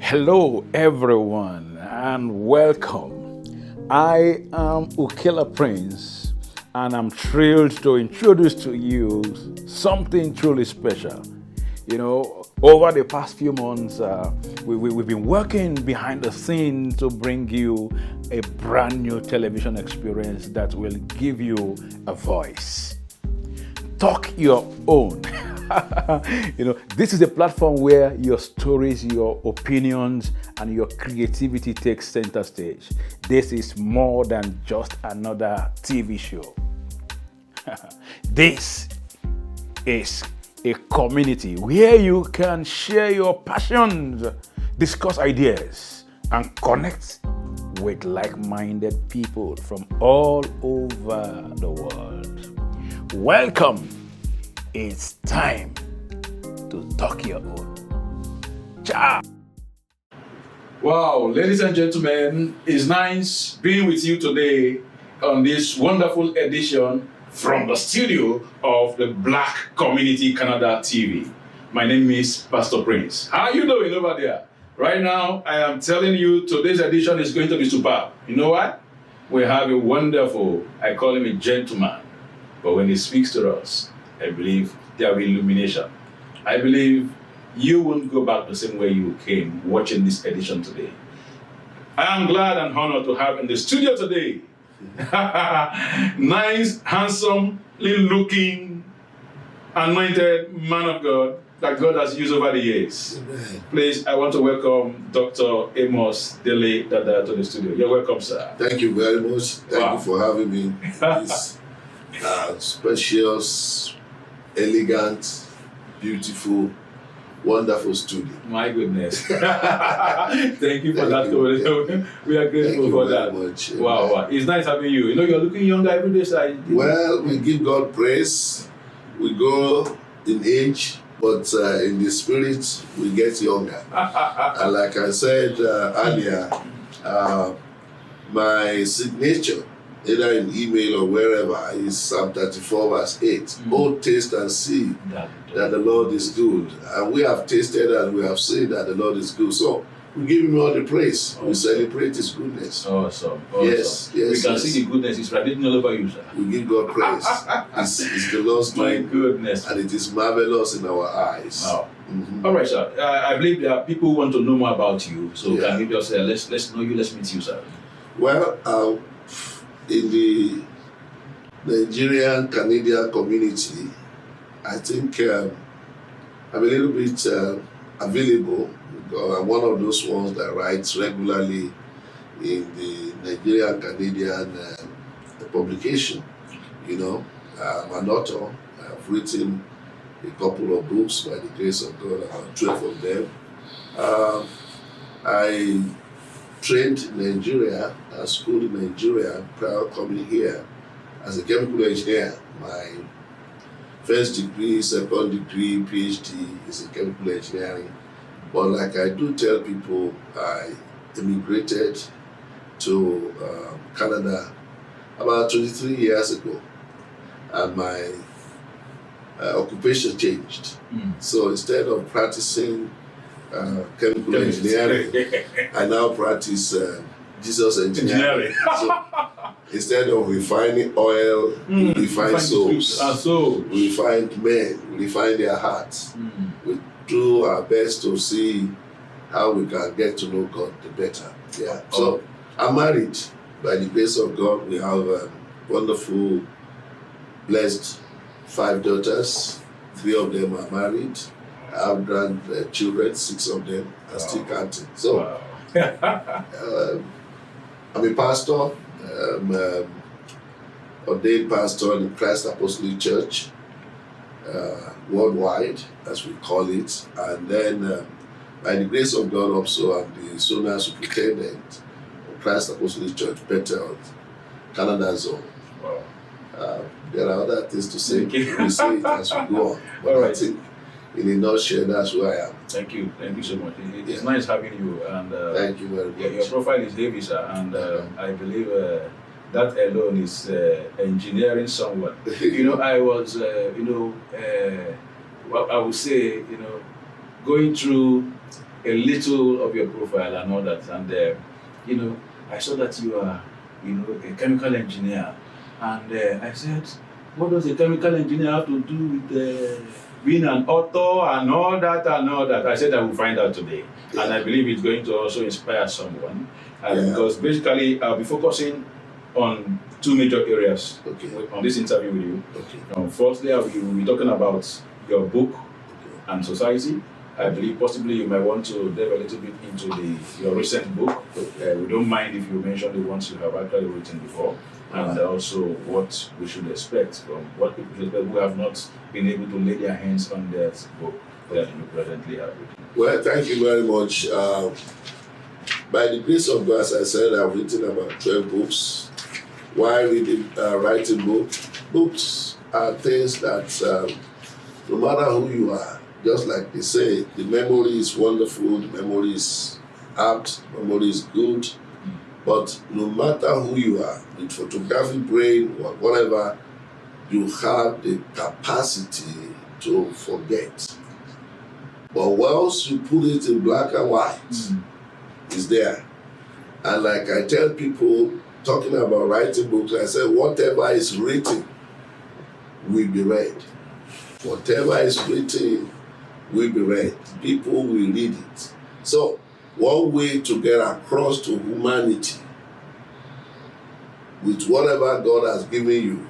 Hello, everyone, and welcome. I am Ukela Prince, and I'm thrilled to introduce to you something truly special. Over the past few months, we've been working behind the scenes to bring you a brand new television experience that will give you a voice. Talk your own. This is a platform where your stories, your opinions, and your creativity take center stage. This is more than just another TV show. This is a community where you can share your passions, discuss ideas, and connect with like-minded people from all over the world. Welcome. It's time to talk your own. Ciao. Wow, ladies and gentlemen, it's nice being with you today on this wonderful edition from the studio of the Black Community Canada TV. My name is Pastor Prince. How are you doing over there? Right now, I am telling you today's edition is going to be superb. You know what? We have a wonderful, I call him a gentleman, but when he speaks to us, I believe there will be illumination. I believe you won't go back the same way you came watching this edition today. I am glad and honored to have in the studio today nice, handsomely looking, anointed man of God that God has used over the years. Amen. Please, I want to welcome Dr. Amos Dada to the studio. You're welcome, sir. Thank you very much. Thank you for having me. This spacious, elegant, beautiful, wonderful studio. My goodness. Thank you for that. We are grateful for that. Much. Wow. It's nice having you. You're looking younger every day, sir. Well, we give God praise. We go in age, but in the spirit, we get younger. And like I said earlier, my signature, either in email or wherever, is Psalm 34 verse 8. Oh, taste and see that the Lord is good. And we have tasted and we have seen that the Lord is good. So we give him all the praise. Awesome. We celebrate his goodness. Awesome. Yes. We can see the goodness. It's radiating all over you, sir. We give God praise. It's the Lord's doing. My goodness. And it is marvelous in our eyes. Wow. Mm-hmm. All right, sir. I believe there are people who want to know more about you. So can you just let's know you, let's meet you, sir. Well, in the Nigerian Canadian community, I think I'm a little bit available because I'm one of those ones that writes regularly in the Nigerian Canadian publication. I'm an author. I've written a couple of books by the grace of God, about 12 of them. I trained in Nigeria, schooled in Nigeria prior coming here as a chemical engineer. My first degree, second degree, PhD is in chemical engineering. But like I do tell people, I immigrated to Canada about 23 years ago, and my occupation changed. So instead of practicing chemical engineering, I now practice Jesus engineering. So instead of refining oil, we refine souls. We refine men, we refine their hearts. We do our best to see how we can get to know God the better. Yeah. So I'm married. By the grace of God, we have wonderful, blessed 5 daughters. 3 of them are married. I have grandchildren, 6 of them, are still counting. So, I'm a pastor, ordained pastor in Christ Apostolic Church, worldwide, as we call it. And then, by the grace of God, also, I'm the zonal superintendent of Christ Apostolic Church, Bethel, Canada Zone. There are other things to say. We say it as we go on. But I think, in a nutshell, that's who I am. Thank you so much. It's nice having you. And thank you very much. Your profile is heavy, sir, and I believe that alone is engineering someone. I was, I would say, going through a little of your profile and all that, and I saw that you are, a chemical engineer, and I said, what does a chemical engineer have to do with being an author and all that and all that? I said I will find out today, and I believe it's going to also inspire someone, because basically I'll be focusing on two major areas on this interview with you. Firstly, I will be talking about your book and society. I believe possibly you might want to delve a little bit into your recent book. We don't mind if you mention the ones you have actually written before, and also what we should expect from what people should expect who have not been able to lay their hands on their book that you presently have written. Well, thank you very much. By the grace of God, as I said, I've written about 12 books. Why writing books are things that no matter who you are, just like they say, the memory is wonderful, the memory is apt, memory is good. But no matter who you are, with photographic brain or whatever, you have the capacity to forget. But once you put it in black and white, it's there. And like I tell people, talking about writing books, I say, whatever is written will be read. Whatever is written will be read. People will read it. So, one way to get across to humanity with whatever God has given you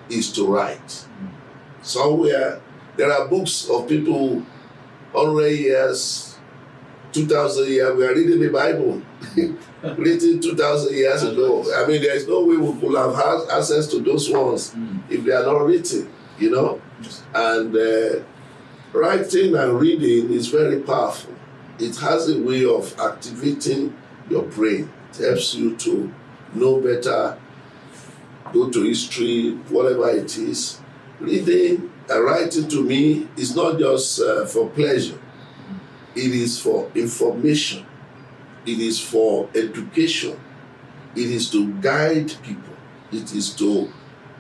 is to write. Somewhere, there are books of people 100 years, 2,000 years, we are reading the Bible. Written 2,000 years ago. I mean, there is no way we could have had access to those ones if they are not written, And writing and reading is very powerful. It has a way of activating your brain. It helps you to know better, go to history, whatever it is. Reading and writing to me is not just for pleasure. It is for information. It is for education. It is to guide people. It is to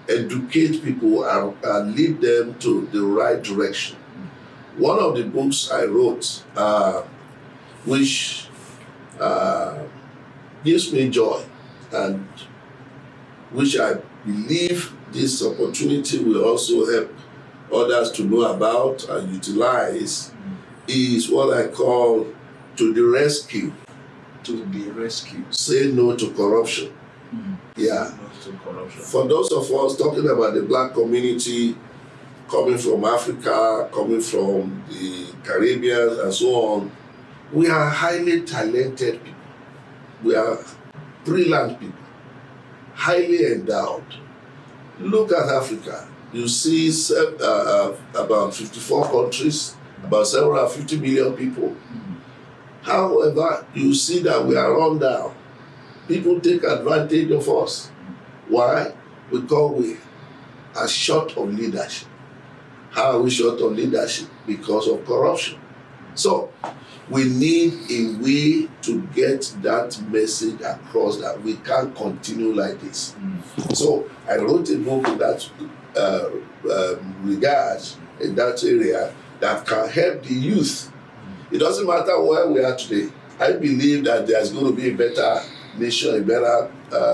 educate people and lead them to the right direction. One of the books I wrote, which gives me joy, and which I believe this opportunity will also help others to know about and utilize, is what I call To the Rescue. To the rescue. Say no to corruption. Yeah. No to corruption. For those of us talking about the black community, coming from Africa, coming from the Caribbean and so on, we are highly talented people. We are brilliant people, highly endowed. Look at Africa. You see about 54 countries, about 750 million people. However, you see that we are run down. People take advantage of us. Why? Because we are short of leadership. How are we short of leadership? Because of corruption. So, we need a way to get that message across that we can't continue like this. So, I wrote a book in that regard, in that area, that can help the youth. It doesn't matter where we are today. I believe that there's going to be a better nation, a better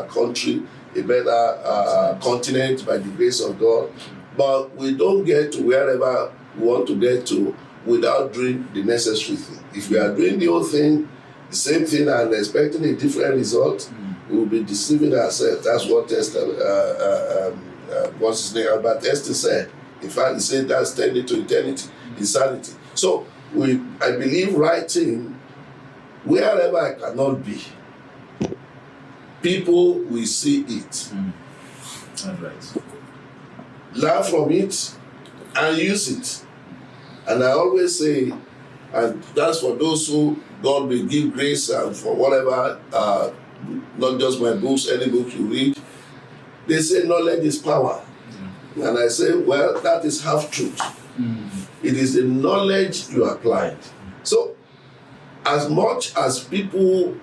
country, a better continent by the grace of God. But we don't get to wherever we want to get to without doing the necessary thing. If we are doing the whole thing, the same thing, and expecting a different result, we will be deceiving ourselves. That's what what's his name? Albert Einstein said. In fact, he said that's tending to eternity, insanity. So, I believe writing, wherever I cannot be, people will see it. That's right. Learn from it and use it. And I always say, and that's for those who God will give grace and for whatever, not just my books, any book you read, they say knowledge is power. And I say, well, that is half truth. It is the knowledge you applied. So, as much as people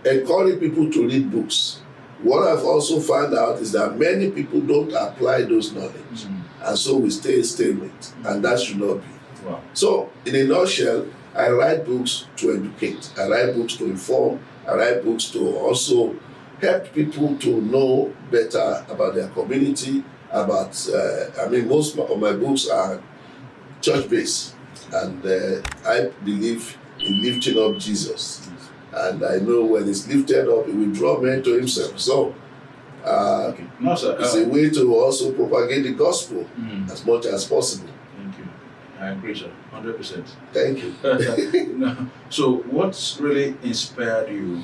encourage people to read books, what I've also found out is that many people don't apply those knowledge. And so we stay in stalemate. And that should not be. Wow. So, in a nutshell, I write books to educate. I write books to inform. I write books to also help people to know better about their community, about, most of my books are church-based, and I believe in lifting up Jesus. And I know when it's lifted up, it will draw men to himself. So, it's a way to also propagate the gospel as much as possible. Thank you. I agree, sir. 100%. Thank you. So, what's really inspired you?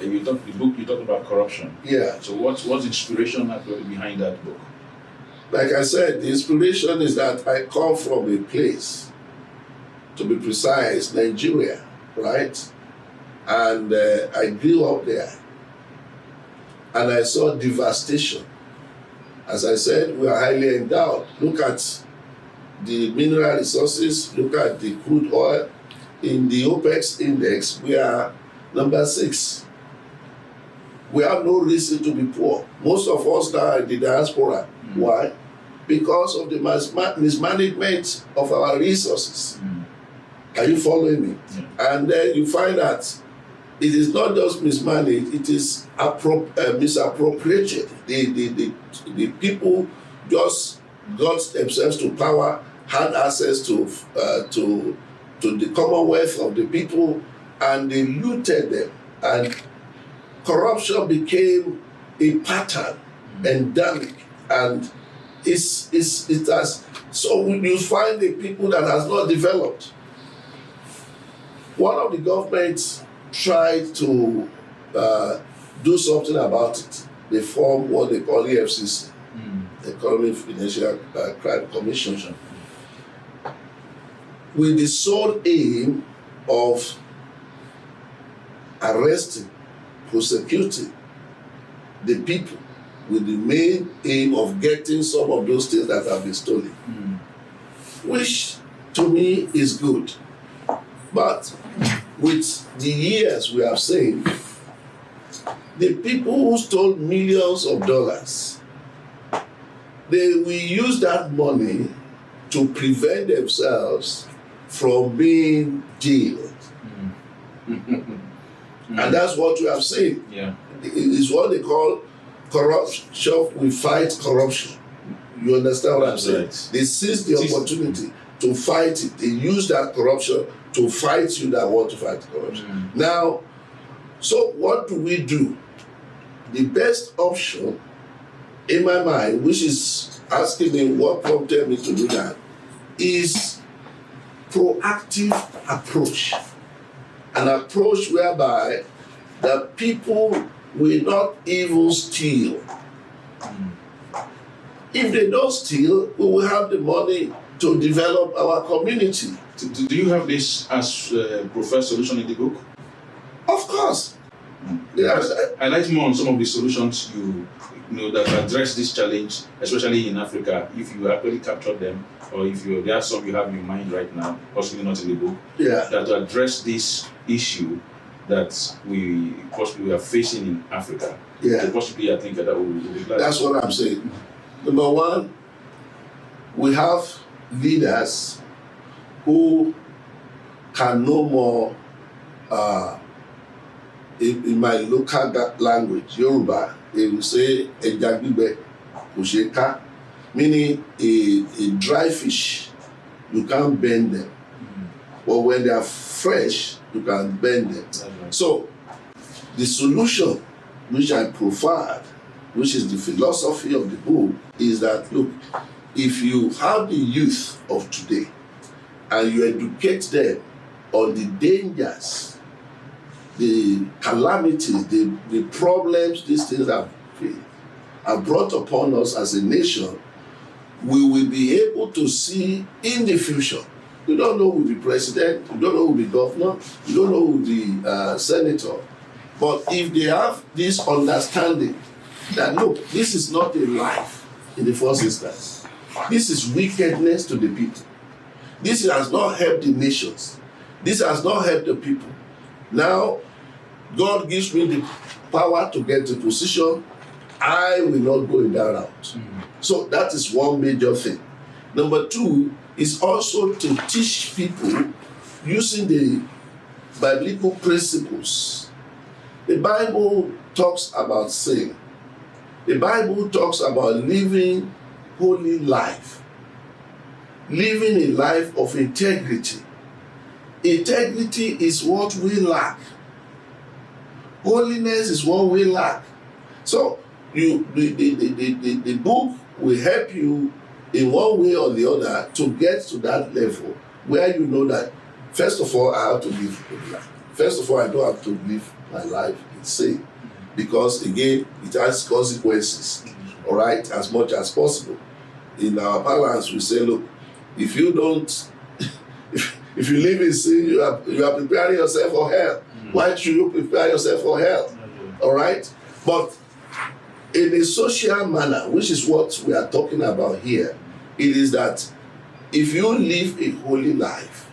You talked about corruption. Yeah. So, what's inspiration actually behind that book? Like I said, the inspiration is that I come from a place, to be precise, Nigeria, right? And I grew up there. And I saw devastation. As I said, we are highly endowed. Look at the mineral resources, look at the crude oil. In the OPEC index, we are number 6. We have no reason to be poor. Most of us now are in the diaspora. Why? Because of the mismanagement of our resources. Are you following me? Yeah. And then you find that it is not just mismanaged, it is misappropriated. The people just got themselves to power, had access to the commonwealth of the people, and they looted them. And corruption became a pattern, endemic, and it has. So you find the people that has not developed. One of the governments tried to do something about it. They formed what they call EFCC, Economic Financial Crime Commission, with the sole aim of arresting, prosecuting the people, with the main aim of getting some of those things that have been stolen, which to me is good. But with the years we have seen, the people who stole millions of dollars, they will use that money to prevent themselves from being jailed. And that's what we have seen. Yeah. It's what they call corruption. We fight corruption. You understand what I'm saying? Right. They seize the opportunity to fight it. They use that corruption to fight you that want to fight corruption. Now, so what do we do? The best option, in my mind, which is asking me what prompted me to do that, is proactive approach. An approach whereby the people will not even steal. If they don't steal, we will have the money to develop our community. Do you have this as a preferred solution in the book? Of course. I like more on some of the solutions you know that address this challenge, especially in Africa. If you actually capture them, or if there are some you have in your mind right now, possibly not in the book, that address this issue that we possibly are facing in Africa. So possibly, I think that would be glad. That's what I'm saying. Number one, we have leaders who can no more, in my local language, Yoruba, they will say "Ejagbigbe Osheka," meaning a dry fish, you can't bend them. But when they are fresh, you can bend them. Right. So, the solution which I provide, which is the philosophy of the book, is that, look, if you have the youth of today and you educate them on the dangers, the calamities, the problems these things are brought upon us as a nation, we will be able to see in the future. You don't know who will be president, you don't know who will be governor, you don't know who will be senator. But if they have this understanding that, look, this is not a life in the first instance. This is wickedness to the people. This has not helped the nations. This has not helped the people. Now, God gives me the power to get to position. I will not go in that route. So that is one major thing. Number two is also to teach people using the biblical principles. The Bible talks about sin. The Bible talks about living holy life. Living a life of integrity. Integrity is what we lack. Holiness is what we lack. So the book will help you in one way or the other to get to that level where you know that, first of all, I have to live a good life. First of all, I don't have to live my life in sin, because again, it has consequences, all right, as much as possible. In our parlance, we say, look, if you don't, if you live in sin, you are preparing yourself for hell. Why should you prepare yourself for hell? All right? But in a social manner, which is what we are talking about here, it is that if you live a holy life,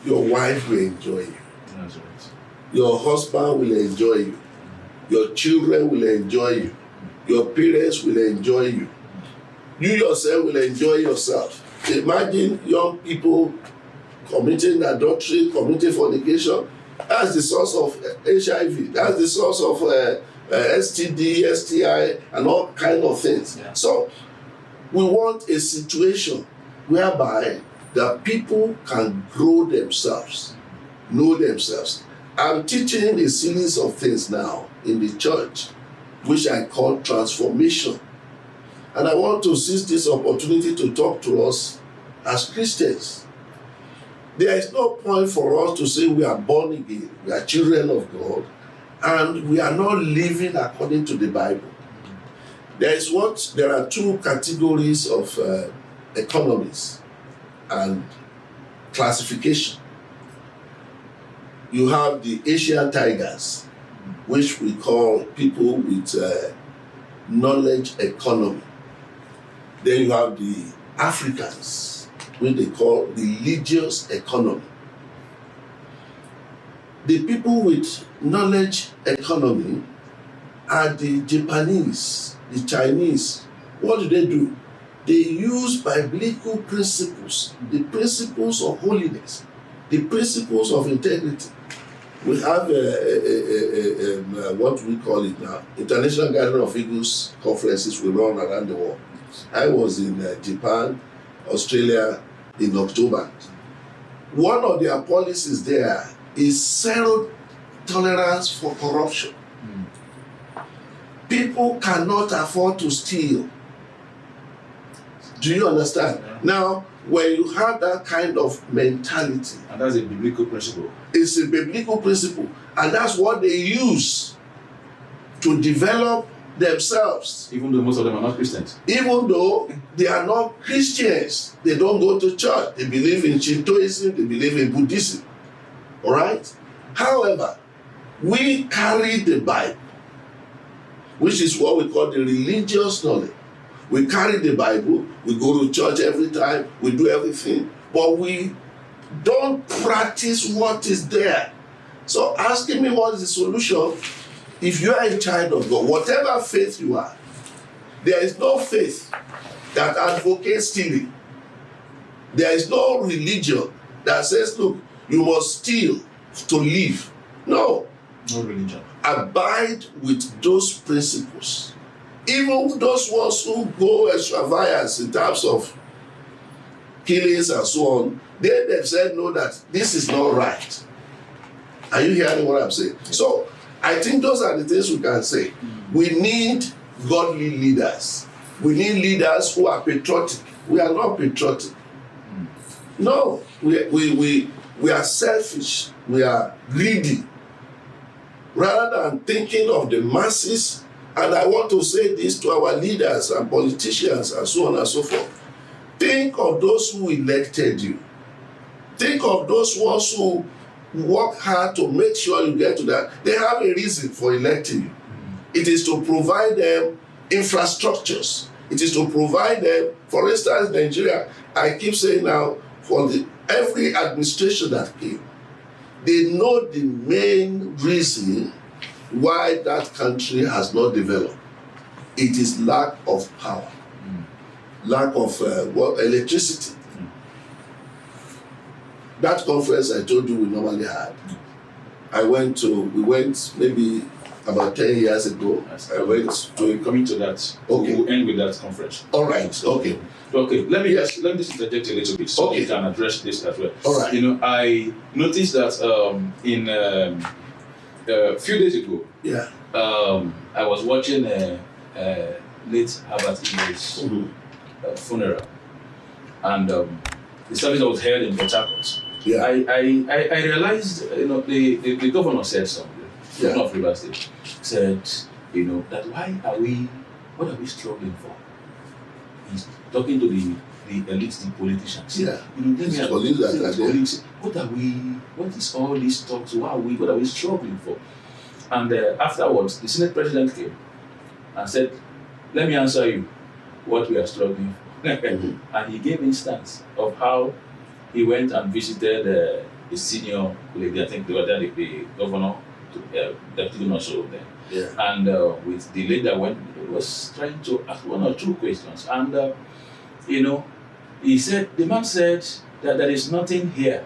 your wife will enjoy you. That's right. Your husband will enjoy you. Your children will enjoy you. Your parents will enjoy you. You yourself will enjoy yourself. Imagine young people committing adultery, committing fornication. That's the source of HIV. That's the source of STD, STI, and all kind of things. Yeah. So we want a situation whereby the people can grow themselves, know themselves. I'm teaching a series of things now in the church, which I call transformation. And I want to seize this opportunity to talk to us as Christians. There is no point for us to say we are born again, we are children of God, and we are not living according to the Bible. There are two categories of economies and classification. You have the Asian tigers, which we call people with knowledge economy. Then you have the Africans, which they call religious economy. The people with knowledge economy are the Japanese, the Chinese. What do? They use biblical principles, the principles of holiness, the principles of integrity. We have what we call it now, International Gathering of Eagles conferences we run around the world. I was in Japan, Australia in October. One of their policies there is zero tolerance for corruption. People cannot afford to steal. Do you understand? Yeah. Now, when you have that kind of mentality, and that's a biblical principle. It's a biblical principle, and that's what they use to develop themselves. Even though most of them are not Christians. Even though they are not Christians, they don't go to church. They believe in Shintoism, they believe in Buddhism. All right? However, we carry the Bible, which is what we call the religious knowledge. We carry the Bible, we go to church every time, we do everything, but we don't practice what is there. So asking me what is the solution, if you are a child of God, whatever faith you are, there is no faith that advocates stealing. There is no religion that says, look, you must steal to live. No. No religion. Abide with those principles. Even those ones who go extravagance in terms of killings and so on, they themselves know that this is not right. Are you hearing what I'm saying? So I think those are the things we can say. We need godly leaders. We need leaders who are patriotic. We are not patriotic. No, we are selfish. We are greedy. Rather than thinking of the masses, and I want to say this to our leaders and politicians and so on and so forth. Think of those who elected you. Think of those ones who work hard to make sure you get to that. They have a reason for electing you. It is to provide them infrastructures. It is to provide them, for instance, Nigeria, I keep saying now, for every administration that came, they know the main reason why that country has not developed. It is lack of power. lack of electricity. That conference I told you we normally had, we went maybe about 10 years ago. I went to coming to that. Okay. We'll end with that conference. All right. Okay. Okay. Let me just interject a little bit so you can address this as well. All right. I noticed that in a few days ago, I was watching late Herbert Amos funeral, and the service was held in Port Harcourt. Yeah. I realized, the governor said something. Governor of Rivers State said, that what are we struggling for? He's talking to the elites, the politicians. Yeah. What is all these talks? What are we struggling for? And afterwards, the Senate President came and said, let me answer you what we are struggling for. And he gave instance of how he went and visited a senior lady, I think the governor, deputy governor, so then. Yeah. And with the lady that went, was trying to ask one or two questions. And, the man said that there is nothing here.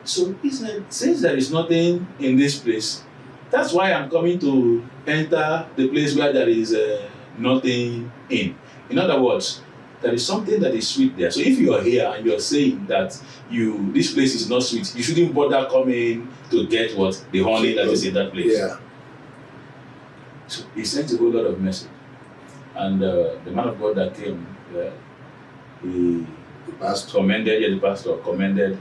So he says there is nothing in this place. That's why I'm coming to enter the place where there is nothing in. In other words, there is something that is sweet there. So if you are here and you're saying that this place is not sweet, you shouldn't bother coming to get the honey that is in that place. Yeah. So he sent a whole lot of message. And the man of God that came, the pastor commended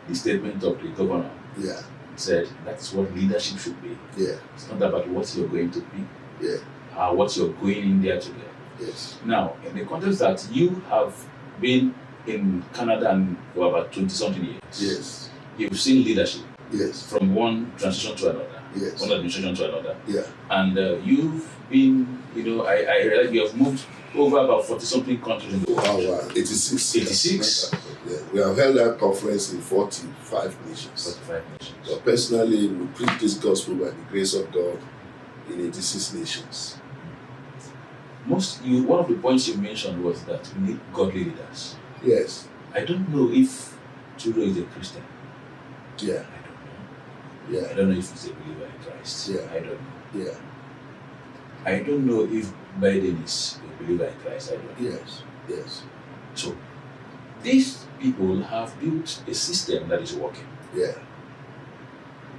the statement of the governor. Yeah. He said that's what leadership should be. Yeah. It's not about what you're going to be. Yeah. What you're going in there to get. Yes. Now, in the context that you have been in Canada for about 20-something years. Yes. You've seen leadership. Yes. From one transition to another. Yes. One administration to another. Yeah. And you've been, I realize you have moved over about 40-something countries in the world. Wow. 86. 86. Yeah. We have held that conference in 45 nations. 45 nations. But personally, we preach this gospel by the grace of God in 86 nations. One of the points you mentioned was that we need godly leaders. Yes. I don't know if Trudeau is a Christian. Yeah. I don't know. Yeah. I don't know if he's a believer in Christ. Yeah. I don't know. Yeah. I don't know if Biden is a believer in Christ. I don't know. Yes. Yes. So, these people have built a system that is working. Yeah.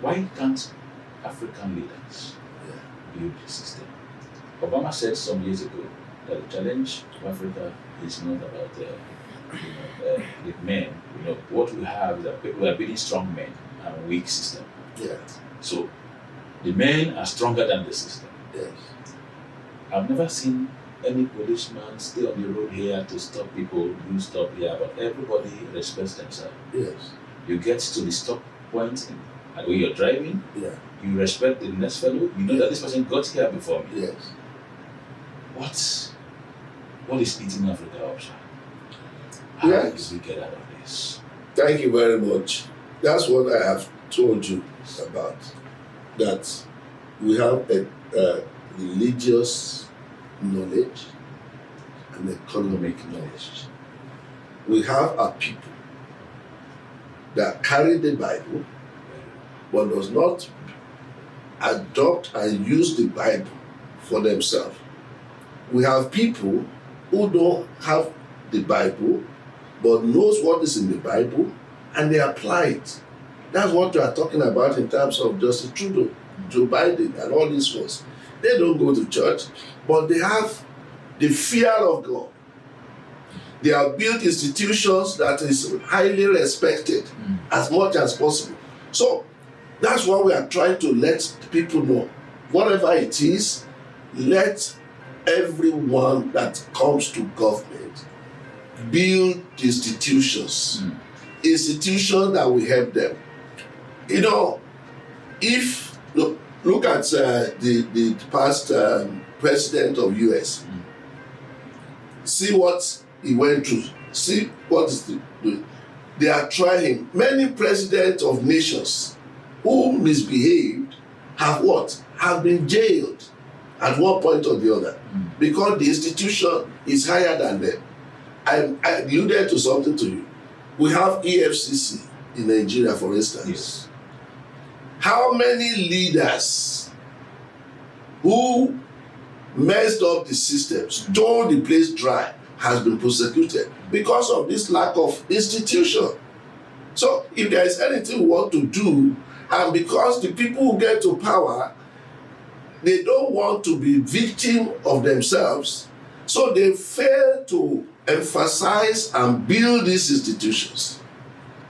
Why can't African leaders build a system? Obama said some years ago that the challenge of Africa is not about the men. What we have is that people are building strong men and weak system. Yeah. So the men are stronger than the system. Yes. I've never seen any policeman stay on the road here to stop people who stop here, but everybody respects themselves. Yes. You get to the stop point and when you're driving, Yeah. you respect the next fellow. You know that this person got here before me. Yes. What is eating Africa up, sir? How do we get out of this? Thank you very much. That's what I have told you about. That we have a religious knowledge and economic knowledge. We have a people that carry the Bible but does not adopt and use the Bible for themselves. We have people who don't have the Bible but knows what is in the Bible and they apply it. That's what we are talking about in terms of Justice Trudeau, Joe Biden, and all these ones. They don't go to church, but they have the fear of God. They have built institutions that is highly respected as much as possible. So that's what we are trying to let people know. Whatever it is, let everyone that comes to government build institutions that will help them. If look at the past president of US, see what he went through, see what is they are trying. Many presidents of nations who misbehaved have been jailed at one point or the other. because the institution is higher than them. I alluded to something to you. We have EFCC in Nigeria, for instance. Yes. How many leaders who messed up the system, stole the place dry, has been prosecuted because of this lack of institution? So if there is anything we want to do, and because the people who get to power, they don't want to be victim of themselves, so they fail to emphasize and build these institutions.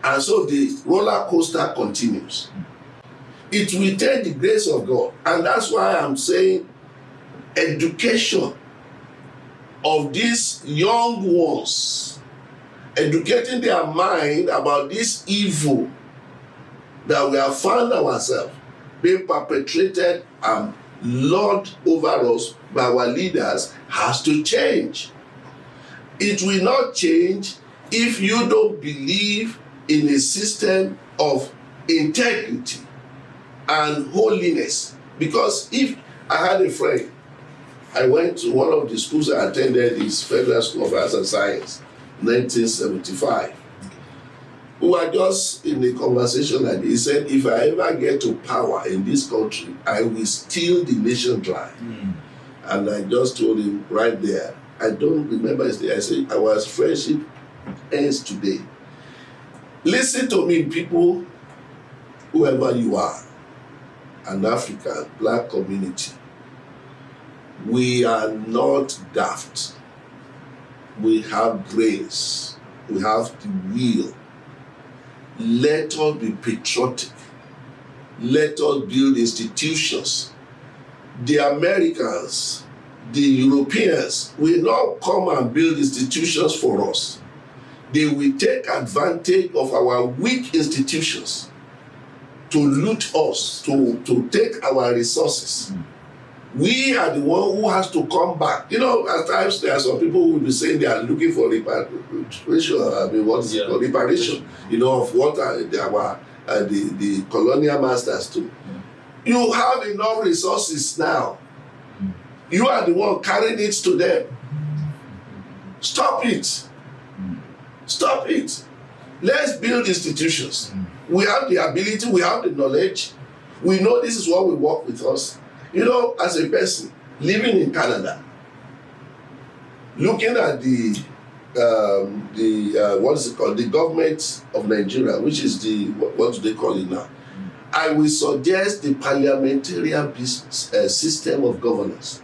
And so the roller coaster continues. It will take the grace of God. And that's why I'm saying education of these young ones, educating their mind about this evil that we have found ourselves being perpetrated and lorded over us by our leaders, has to change. It will not change if you don't believe in a system of integrity and holiness. Because if I had a friend, I went to one of the schools I attended, is Federal School of Arts and Science, 1975. We were just in a conversation like this. He said, if I ever get to power in this country, I will steal the nation dry. And I just told him right there, I don't remember his name. I said, our friendship ends today. Listen to me, people, whoever you are, an African, black community. We are not daft. We have brains. We have the will. Let us be patriotic. Let us build institutions. The Americans, the Europeans will not come and build institutions for us. They will take advantage of our weak institutions to loot us, to take our resources. We are the one who has to come back. You know, at times there are some people who will be saying they are looking for reparation. I mean, what is it called? Reparation. You know, of what the colonial masters do. You have enough resources now. You are the one carrying it to them. Stop it. Stop it. Let's build institutions. We have the ability, we have the knowledge. We know this is what will work with us. You know, as a person living in Canada, looking at the what is it called? The government of Nigeria, which is the, what do they call it now? I will suggest the parliamentarian system of governance.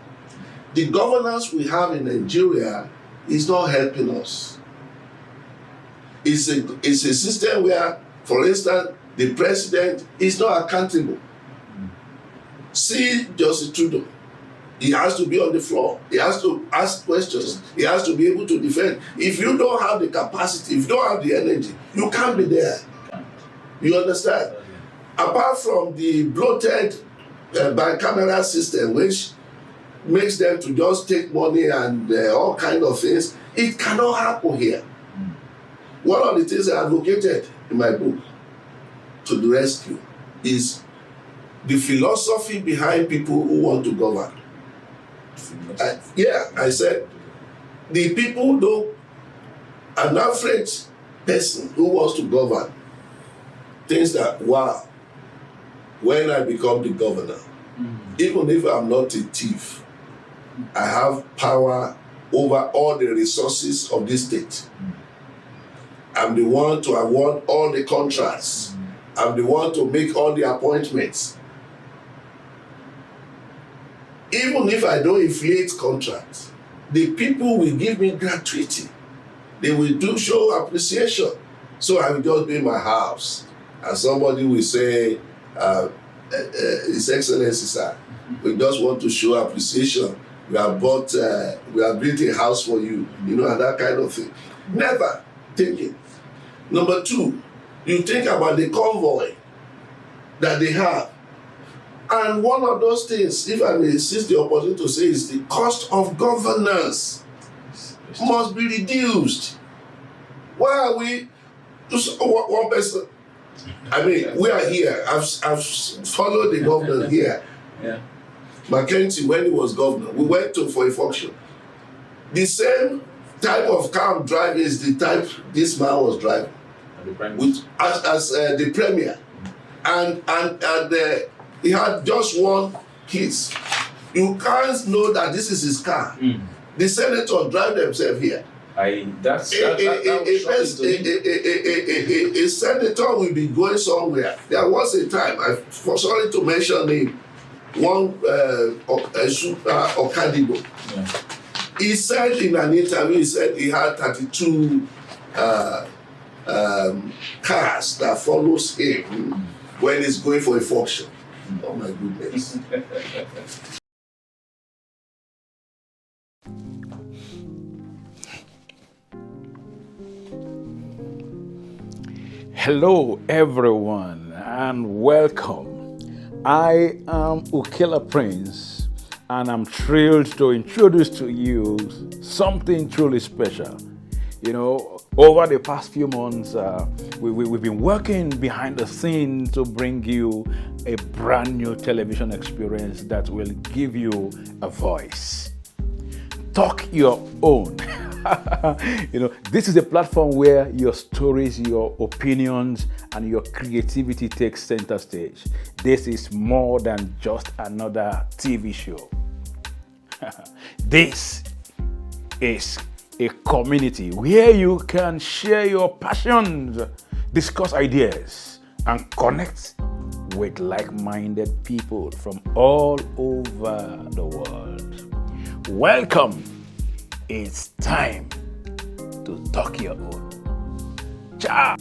The governance we have in Nigeria is not helping us. It's a system where, for instance, the president is not accountable. See Justin Trudeau. He has to be on the floor. He has to ask questions. He has to be able to defend. If you don't have the capacity, if you don't have the energy, you can't be there. You understand? Apart from the bloated bicameral system, which makes them to just take money and all kind of things, it cannot happen here. One of the things I advocated in my book, To the Rescue, is the philosophy behind people who want to govern. I said, the people don't, an average person who wants to govern thinks that, wow, when I become the governor, even if I'm not a thief, I have power over all the resources of this state. I'm the one to award all the contracts. I'm the one to make all the appointments. Even if I don't inflate contracts, the people will give me gratuity. They will show appreciation. So I will just be in my house, and somebody will say, His Excellency, sir, we just want to show appreciation. We have built a house for you, you know, and that kind of thing. Never thinking. Number two, you think about the convoy that they have. And one of those things, if I may seize the opportunity to say, is the cost of governance must be reduced. Why are we, one person, I mean, we are here, I've followed the governor here. Mackenzie, when he was governor, we went for a function. The same type of car I'm driving is the type this man was driving, as the premier, and he had just one kiss. You can't know that this is his car. The senator drive themselves here. A senator will be going somewhere. There was a time, sorry to mention him, one Okadibo. Yeah. He said in an interview, he said he had 32 cars that follows him when he's going for a function. Oh my goodness. Hello everyone and welcome. I am Ukela Prince and I'm thrilled to introduce to you something truly special. You know, over the past few months, we've been working behind the scenes to bring you a brand new television experience that will give you a voice. Talk your own. You know, this is a platform where your stories, your opinions, and your creativity take center stage. This is more than just another TV show. This is a community where you can share your passions, discuss ideas, and connect with like-minded people from all over the world. Welcome. It's time to talk your own. Ciao.